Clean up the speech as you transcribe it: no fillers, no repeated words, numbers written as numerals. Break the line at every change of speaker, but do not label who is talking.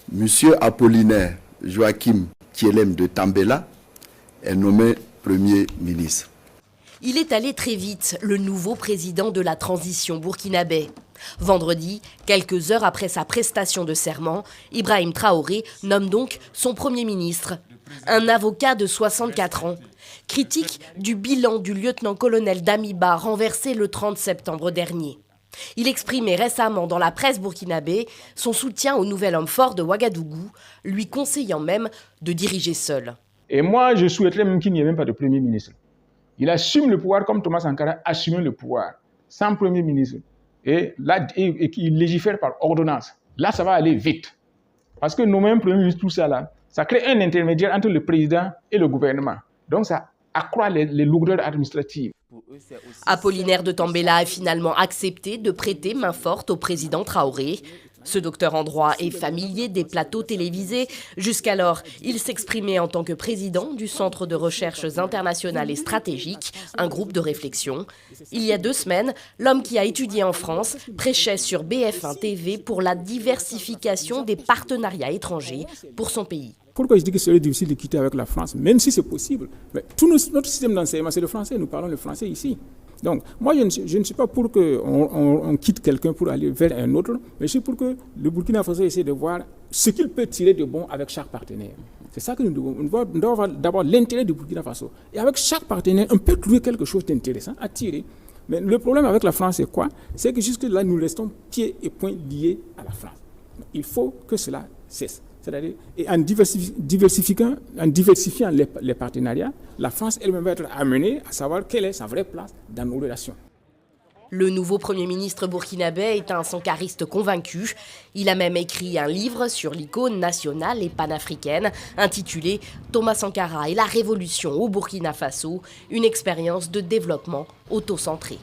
Monsieur Apollinaire Joachim Thielem de Tambela est nommé Premier ministre.
Il est allé très vite, le nouveau président de la transition burkinabé. Vendredi, quelques heures après sa prestation de serment, Ibrahim Traoré nomme donc son Premier ministre. Un avocat de 64 ans, critique du bilan du lieutenant-colonel Damiba renversé le 30 septembre dernier. Il exprimait récemment dans la presse burkinabé son soutien au nouvel homme fort de Ouagadougou, lui conseillant même de diriger seul.
Et moi, je souhaiterais même qu'il n'y ait même pas de Premier ministre. Il assume le pouvoir comme Thomas Sankara assumait le pouvoir, sans Premier ministre. Et là, il légifère par ordonnance. Là, ça va aller vite. Parce que nous-mêmes, Premier ministre, tout ça là, ça crée un intermédiaire entre le président et le gouvernement. Donc ça accroît les lourdeurs administratives.
Apollinaire de Tambela a finalement accepté de prêter main forte au président Traoré. Ce docteur en droit est familier des plateaux télévisés. Jusqu'alors, il s'exprimait en tant que président du Centre de recherches internationales et stratégiques, un groupe de réflexion. Il y a 2 semaines, l'homme qui a étudié en France prêchait sur BF1 TV pour la diversification des partenariats étrangers pour son pays.
Pourquoi je dis que c'est difficile de quitter avec la France, même si c'est possible? Mais tout notre système d'enseignement, c'est le français. Nous parlons le français ici. Donc, moi, je ne suis pas pour qu'on quitte quelqu'un pour aller vers un autre, mais je suis pour que le Burkina Faso essaie de voir ce qu'il peut tirer de bon avec chaque partenaire. C'est ça que nous devons. Nous devons avoir d'abord l'intérêt du Burkina Faso. Et avec chaque partenaire, on peut trouver quelque chose d'intéressant à tirer. Mais le problème avec la France, c'est quoi? C'est que jusque-là, nous restons pieds et poings liés à la France. Il faut que cela cesse. C'est-à-dire, et en diversifiant les partenariats, la France elle-même va être amenée à savoir quelle est sa vraie place dans nos relations.
Le nouveau Premier ministre burkinabé est un sankariste convaincu. Il a même écrit un livre sur l'icône nationale et panafricaine intitulé « Thomas Sankara et la révolution au Burkina Faso, une expérience de développement autocentré ».